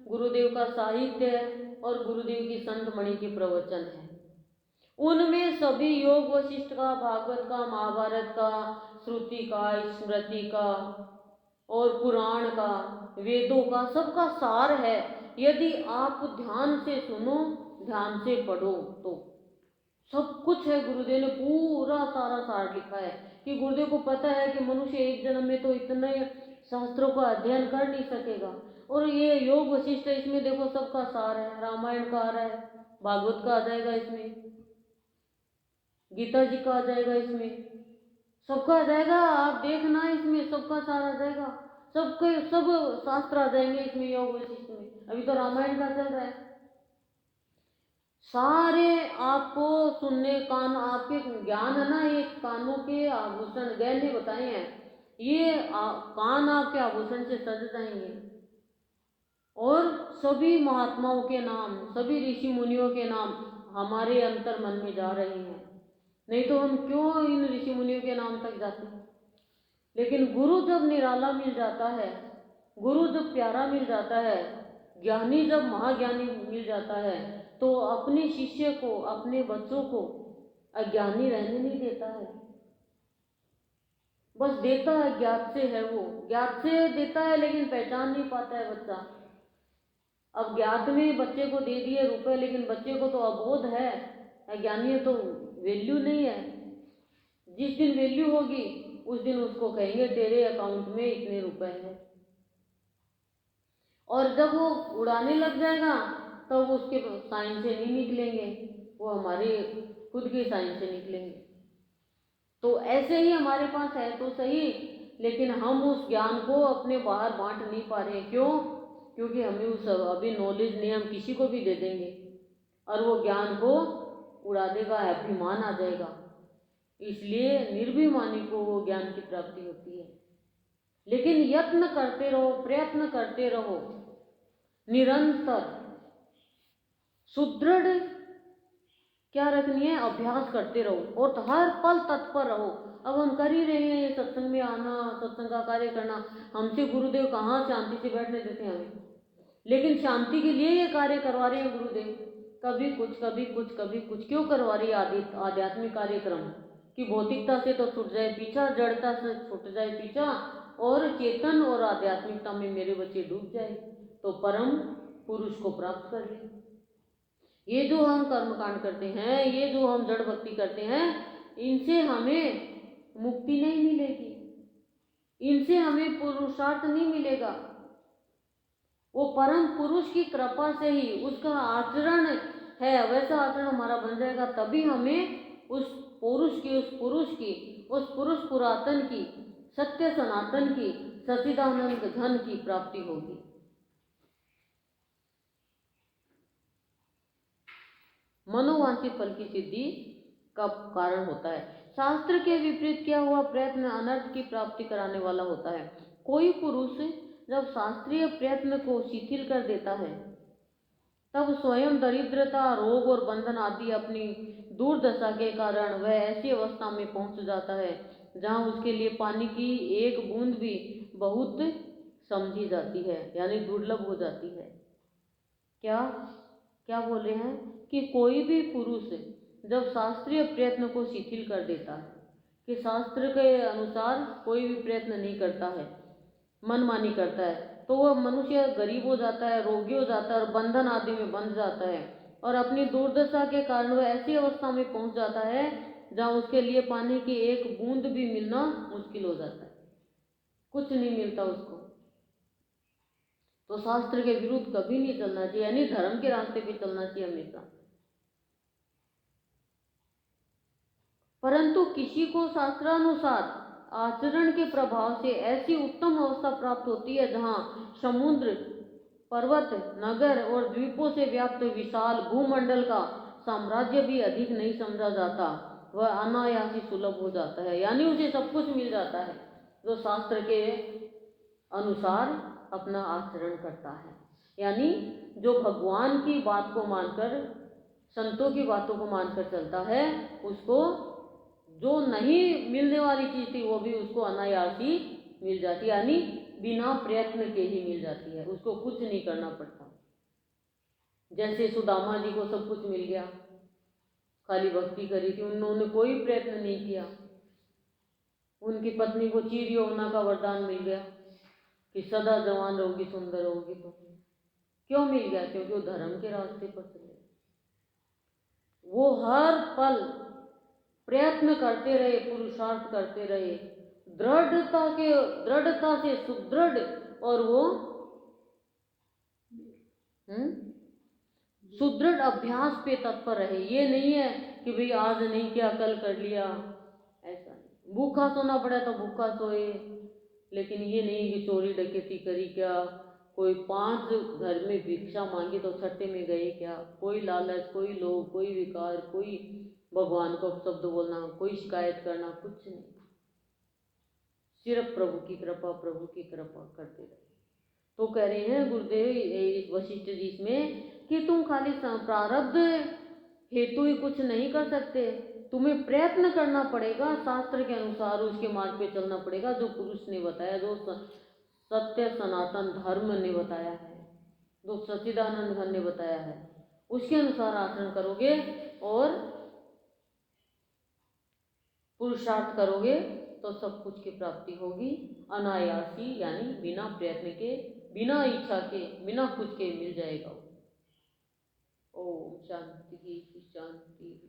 गुरुदेव का साहित्य और गुरुदेव की संत मणि के प्रवचन है। उनमें सभी योग वशिष्ठ का, भागवत का, महाभारत का, श्रुति का, स्मृति का और पुराण का, वेदों का, सबका सार है। यदि आप ध्यान से सुनो, ध्यान से पढ़ो तो सब कुछ है। गुरुदेव ने पूरा सारा सार लिखा है कि गुरुदेव को पता है कि मनुष्य एक जन्म में तो इतने शास्त्रों का अध्ययन कर नहीं सकेगा। और ये योग वशिष्ठ है, इसमें देखो सबका सार है। रामायण का आ रहा है, भागवत का आ जाएगा, इसमें गीता जी का आ जाएगा, इसमें सबका आ जाएगा। आप देखना इसमें सबका सार आ जाएगा, सबके सब शास्त्र आ जाएंगे इसमें योग वशिष्ठ में। अभी तो रामायण का चल रहा है। सारे आपको सुनने, कान आपके ज्ञान है ना, ये कानों के आभूषण गहने बताए हैं, ये कान आपके आभूषण से सज जाएंगे। और सभी महात्माओं के नाम, सभी ऋषि मुनियों के नाम हमारे अंतर मन में जा रहे हैं। नहीं तो हम क्यों इन ऋषि मुनियों के नाम तक जाते हैं। लेकिन गुरु जब निराला मिल जाता है, गुरु जब प्यारा मिल जाता है, ज्ञानी जब महाज्ञानी मिल जाता है, तो अपने शिष्य को, अपने बच्चों को अज्ञानी रहने नहीं देता है। बस देता है, ज्ञात से है, वो ज्ञात से देता है, लेकिन पहचान नहीं पाता है बच्चा। अब ज्ञात में बच्चे को दे दिए रुपए, लेकिन बच्चे को तो अबोध है, अज्ञानी है तो वैल्यू नहीं है। जिस दिन वैल्यू होगी उस दिन उसको कहेंगे तेरे अकाउंट में इतने रुपए हैं। और जब वो उड़ाने लग जाएगा तब तो उसके साइन से नहीं निकलेंगे, वो हमारे खुद के साइन से निकलेंगे। तो ऐसे ही हमारे पास है तो सही, लेकिन हम उस ज्ञान को अपने बाहर बांट नहीं पा रहे। क्यों? क्योंकि हमें उस अभी नॉलेज नहीं, हम किसी को भी दे देंगे और वो ज्ञान को उड़ा देगा, अभिमान आ जाएगा। इसलिए निर्भिमानी को वो ज्ञान की प्राप्ति होती है। लेकिन यत्न करते रहो, प्रयत्न करते रहो, निरंतर सुदृढ़ क्या रखनी है, अभ्यास करते रहो और हर पल तत्पर रहो। अब हम कर ही रहे हैं ये सत्संग में आना, सत्संग का कार्य करना। हमसे गुरुदेव कहाँ शांति से बैठने देते हैं हमें, लेकिन शांति के लिए ये कार्य करवा रहे हैं गुरुदेव। कभी कुछ कभी कुछ कभी कुछ क्यों करवा रही है आध्यात्मिक कार्यक्रम कि भौतिकता से तो छूट जाए पीछा, जड़ता से छूट जाए पीछा, और चेतन और आध्यात्मिकता में मेरे बच्चे डूब जाए तो परम पुरुष को प्राप्त कर ले। ये जो हम कर्मकांड करते हैं, ये जो हम जड़ भक्ति करते हैं, इनसे हमें मुक्ति नहीं मिलेगी, इनसे हमें पुरुषार्थ नहीं मिलेगा। वो परम पुरुष की कृपा से ही उसका आचरण है, वैसा आचरण हमारा बन जाएगा, तभी हमें उस पुरुष पुरातन की, सत्य सनातन की, सच्चिदानंद घन की प्राप्ति होगी। मनोवांछित फल की सिद्धि का कारण होता है। शास्त्र के विपरीत किया हुआ प्रयत्न अनर्थ की प्राप्ति कराने वाला होता है। कोई पुरुष जब शास्त्रीय प्रयत्न को शिथिल कर देता है तब स्वयं दरिद्रता, रोग और बंधन आदि अपनी दुर्दशा के कारण वह ऐसी अवस्था में पहुंच जाता है जहां उसके लिए पानी की एक बूंद भी बहुत समझी जाती है, यानी दुर्लभ हो जाती है। क्या क्या बोले हैं कि कोई भी पुरुष जब शास्त्रीय प्रयत्न को शिथिल कर देता है, कि शास्त्र के अनुसार कोई भी प्रयत्न नहीं करता है, मनमानी करता है, तो वह मनुष्य गरीब हो जाता है, रोगी हो जाता है और बंधन आदि में बंध जाता है, और अपनी दुर्दशा के कारण वह ऐसी अवस्था में पहुंच जाता है जहां उसके लिए पानी की एक बूंद भी मिलना मुश्किल हो जाता है, कुछ नहीं मिलता उसको। तो शास्त्र के विरुद्ध कभी नहीं चलना चाहिए, यानी धर्म के रास्ते पे चलना चाहिए हमेशा। परंतु किसी को शास्त्रानुसार आचरण के प्रभाव से ऐसी उत्तम अवस्था प्राप्त होती है जहां समुद्र, पर्वत, नगर और द्वीपों से व्याप्त विशाल भूमंडल का साम्राज्य भी अधिक नहीं समझा जाता, वह अनायासी सुलभ हो जाता है, यानी उसे सब कुछ मिल जाता है जो शास्त्र के अनुसार अपना आचरण करता है। यानी जो भगवान की बात को मानकर, संतों की बातों को मानकर चलता है, उसको जो नहीं मिलने वाली चीज थी वो भी उसको अनायासी मिल जाती है, यानी बिना प्रयत्न के ही मिल जाती है, उसको कुछ नहीं करना पड़ता। जैसे सुदामा जी को सब कुछ मिल गया, खाली भक्ति करी थी, उन्होंने कोई प्रयत्न नहीं किया। उनकी पत्नी को चीर यौवना का वरदान मिल गया कि सदा जवान रहोगी, सुंदर होगी। तो क्यों मिल गया? क्योंकि वो धर्म के रास्ते पर चले, वो हर पल प्रयत्न करते रहे, पुरुषार्थ करते रहे, दृढ़ता से सुदृढ़, और वो सुदृढ़ अभ्यास पे तत्पर रहे। ये नहीं है कि भाई आज नहीं किया कल कर लिया, ऐसा नहीं। भूखा सोना पड़ा तो भूखा सोए, लेकिन ये नहीं कि चोरी डकैती करी क्या, कोई 5 घर में भिक्षा मांगी तो छठे में गए क्या, कोई लालच, कोई लोभ, कोई विकार, कोई भगवान को शब्द बोलना, कोई शिकायत करना, कुछ नहीं, सिर्फ प्रभु की कृपा करते रहे। तो कह रहे हैं गुरुदेव वशिष्ठ जी इसमें कि तुम खाली प्रारब्ध हेतु ही कुछ नहीं कर सकते, तुम्हें प्रयत्न करना पड़ेगा, शास्त्र के अनुसार उसके मार्ग पे चलना पड़ेगा जो पुरुष ने बताया, जो सत्य सनातन धर्म ने बताया है, जो सच्चिदानंद घन ने बताया है, उसके अनुसार आचरण करोगे और पुरुषार्थ करोगे तो सब कुछ की प्राप्ति होगी अनायासी, यानी बिना प्रयत्न के, बिना इच्छा के, बिना कुछ के मिल जाएगा। ओम शांति शांति।